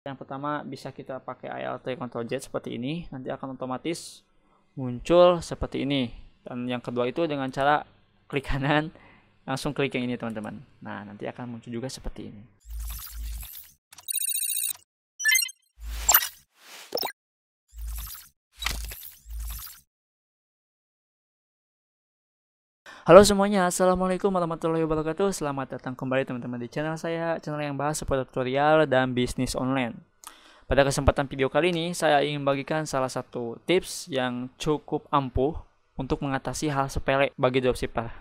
Yang pertama bisa kita pakai Alt Ctrl Z seperti ini, nanti akan otomatis muncul seperti ini. Dan yang kedua itu dengan cara klik kanan, langsung klik yang ini teman-teman. Nah, nanti akan muncul juga seperti ini. Halo semuanya, assalamualaikum warahmatullahi wabarakatuh. Selamat datang kembali teman-teman di channel saya, channel yang bahas seputar tutorial dan bisnis online. Pada kesempatan video kali ini, saya ingin bagikan salah satu tips yang cukup ampuh untuk mengatasi hal sepele bagi dropshipper.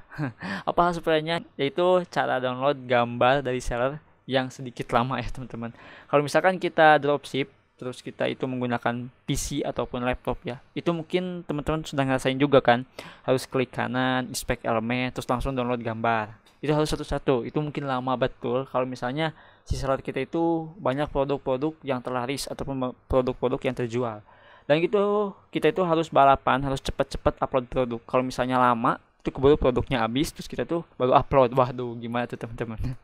Apa hal sepelenya? Yaitu cara download gambar dari seller yang sedikit lama ya teman-teman. Kalau misalkan kita dropship, terus kita itu menggunakan PC ataupun laptop ya, itu mungkin teman-teman sudah ngerasain juga kan, harus klik kanan, inspect elemen, terus langsung download gambar. Itu harus satu-satu, itu mungkin lama betul kalau misalnya si seller kita itu banyak produk-produk yang terlaris ataupun produk-produk yang terjual. Dan gitu kita itu harus balapan, harus cepat-cepat upload produk. Kalau misalnya lama, itu keburu produknya habis, terus kita tuh baru upload. Waduh, gimana tuh teman-teman?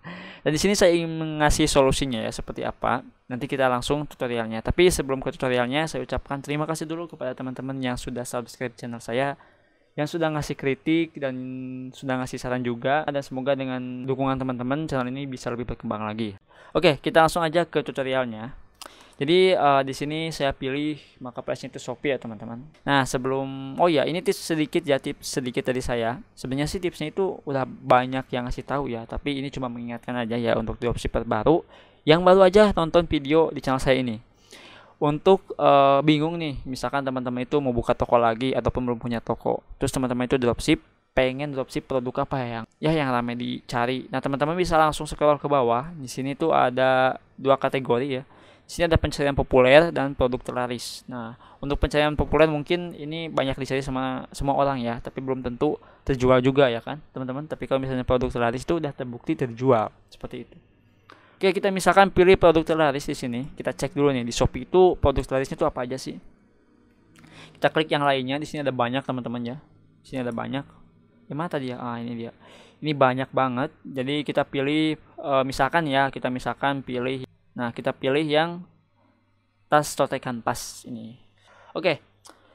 Dan di sini saya ingin ngasih solusinya ya, seperti apa. Nanti kita langsung tutorialnya. Tapi sebelum ke tutorialnya, saya ucapkan terima kasih dulu kepada teman-teman yang sudah subscribe channel saya, yang sudah ngasih kritik dan sudah ngasih saran juga. Dan semoga dengan dukungan teman-teman channel ini bisa lebih berkembang lagi. Oke, kita langsung aja ke tutorialnya. Jadi di sini saya pilih marketplace itu Shopee ya teman-teman. Nah sebelum, oh ya ini tips sedikit ya, tips sedikit dari saya. Sebenarnya sih tipsnya itu udah banyak yang ngasih tahu ya, tapi ini cuma mengingatkan aja ya untuk dropshipper baru yang baru aja nonton video di channel saya ini. Untuk bingung nih, misalkan teman-teman itu mau buka toko lagi ataupun belum punya toko, terus teman-teman itu dropship, pengen dropship produk apa yang ramai dicari. Nah teman-teman bisa langsung scroll ke bawah. Di sini tuh ada dua kategori ya. Di sini ada pencarian populer dan produk terlaris. Nah, untuk pencarian populer mungkin ini banyak dicari sama semua orang ya, tapi belum tentu terjual juga ya kan, teman-teman. Tapi kalau misalnya produk terlaris itu udah terbukti terjual, seperti itu. Oke, kita misalkan pilih produk terlaris di sini. Kita cek dulu nih di Shopee itu produk terlarisnya itu apa aja sih. Kita klik yang lainnya, di sini ada banyak teman-teman ya. Di sini ada banyak. Yang mana tadi ya? Ah, ini dia. Ini banyak banget. Jadi kita pilih misalkan ya, kita misalkan pilih. Nah, kita pilih yang tas contekan pas ini. Oke.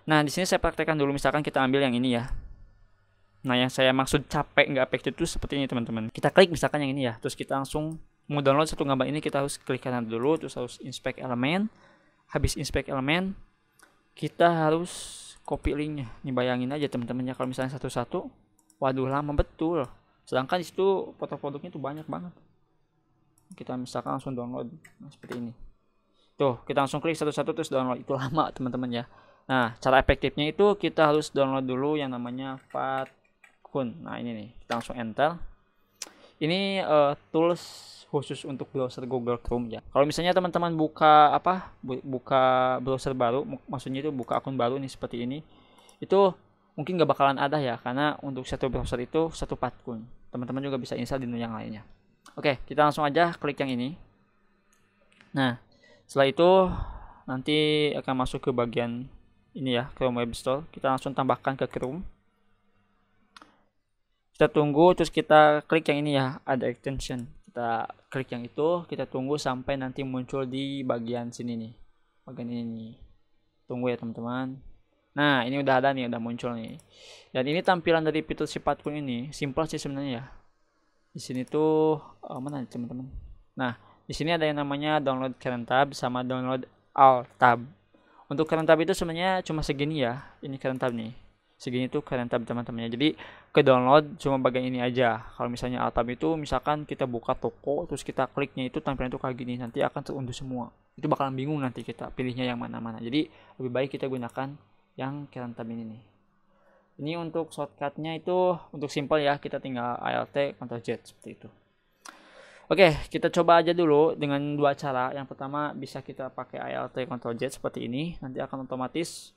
Nah, di sini saya praktekkan dulu, misalkan kita ambil yang ini ya. Nah, yang saya maksud capek nggak efektif itu seperti ini teman-teman. Kita klik misalkan yang ini ya, terus kita langsung mau download satu gambar ini, kita harus klik kanan dulu, terus harus inspect elemen. Habis inspect elemen, kita harus copy linknya. Nih bayangin aja teman-teman ya, kalau misalnya satu-satu, waduh lama betul. Sedangkan di situ foto produknya tuh banyak banget. Kita misalkan langsung download, nah, seperti ini. Tuh, kita langsung klik satu-satu terus download. Itu lama teman-teman ya. Nah, cara efektifnya itu kita harus download dulu yang namanya Fathun. Nah, ini nih. Kita langsung enter. Ini tools khusus untuk browser Google Chrome ya. Kalau misalnya teman-teman buka buka browser baru, maksudnya itu buka akun baru nih seperti ini, itu mungkin gak bakalan ada ya, karena untuk satu browser itu satu Fathun. Teman-teman juga bisa install di yang lainnya. Oke, kita langsung aja klik yang ini. Nah, setelah itu nanti akan masuk ke bagian ini ya, Chrome Web Store. Kita langsung tambahkan ke Chrome. Kita tunggu, terus kita klik yang ini ya, ada extension. Kita klik yang itu, kita tunggu sampai nanti muncul di bagian sini nih. Bagian ini nih. Tunggu ya teman-teman. Nah, ini udah ada nih, udah muncul nih. Dan ini tampilan dari fitur si Fathun ini simple sih sebenarnya ya. Di sini tuh mana teman-teman? Nah, di sini ada yang namanya download current tab sama download all tab. Untuk current tab itu sebenarnya cuma segini ya. Ini current tab nih. Segini tuh current tab teman-temannya. Jadi ke download cuma bagian ini aja. Kalau misalnya all tab itu misalkan kita buka toko terus kita kliknya itu tampilan itu kayak gini, nanti akan terunduh semua. Itu bakalan bingung nanti kita pilihnya yang mana-mana. Jadi lebih baik kita gunakan yang current tab ini nih. Ini untuk shortcutnya itu untuk simple ya, kita tinggal Alt Ctrl Z seperti itu. Oke, kita coba aja dulu dengan dua cara. Yang pertama bisa kita pakai Alt Ctrl Z seperti ini, nanti akan otomatis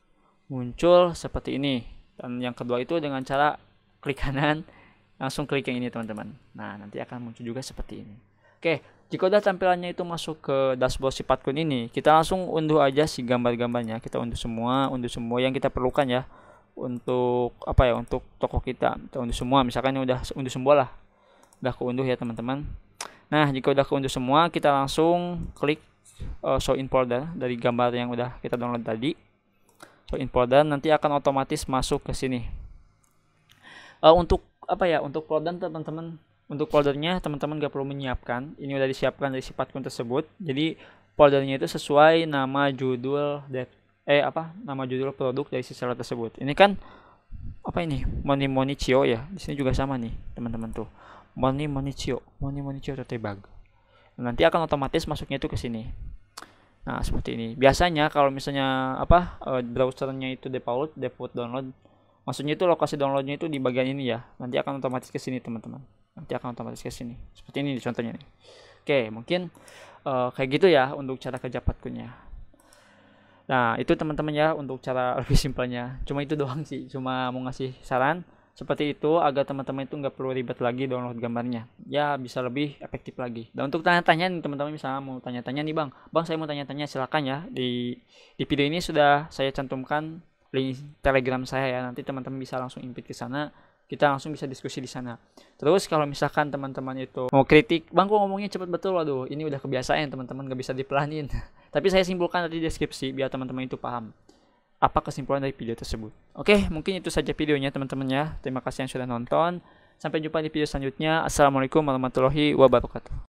muncul seperti ini. Dan yang kedua itu dengan cara klik kanan, langsung klik yang ini teman-teman. Nah, nanti akan muncul juga seperti ini. Oke, jika udah tampilannya itu masuk ke dashboard si Fathun ini, kita langsung unduh aja si gambar-gambarnya. Kita unduh semua yang kita perlukan ya. Untuk apa ya, untuk toko kita unduh semua, misalkan ini udah unduh semua lah, udah keunduh ya teman-teman. Nah, jika udah keunduh semua, kita langsung klik show in folder dari gambar yang udah kita download tadi. Show in folder nanti akan otomatis masuk ke sini. Untuk apa ya, untuk folder teman-teman, untuk foldernya teman-teman gak perlu menyiapkan, ini udah disiapkan dari si Patkun tersebut. Jadi foldernya itu sesuai nama judul nama judul produk dari si seller tersebut. Ini kan apa ini, Moni Cio ya, di sini juga sama nih teman-teman tuh, Moni Cio tote bag. Nanti akan otomatis masuknya itu ke sini. Nah seperti ini. Biasanya kalau misalnya browsernya itu default download, maksudnya itu lokasi downloadnya itu di bagian ini ya, nanti akan otomatis ke sini teman-teman, nanti akan otomatis ke sini seperti ini contohnya nih. Oke, mungkin kayak gitu ya untuk cara kerja Patkunnya. Nah itu teman-teman ya untuk cara lebih simpelnya, cuma itu doang sih, cuma mau ngasih saran seperti itu agar teman-teman itu nggak perlu ribet lagi download gambarnya, ya bisa lebih efektif lagi. Dan untuk tanya-tanya nih teman-teman, misalnya mau tanya-tanya nih bang saya mau tanya-tanya, silakan ya, di video ini sudah saya cantumkan link Telegram saya ya, nanti teman-teman bisa langsung invite ke sana, kita langsung bisa diskusi di sana. Terus kalau misalkan teman-teman itu mau kritik, bang kok ngomongnya cepet betul, waduh ini udah kebiasaan teman-teman, gak bisa dipelanin. Tapi saya simpulkan tadi di deskripsi biar teman-teman itu paham apa kesimpulan dari video tersebut. Oke, mungkin itu saja videonya teman-teman ya. Terima kasih yang sudah nonton. Sampai jumpa di video selanjutnya. Assalamualaikum warahmatullahi wabarakatuh.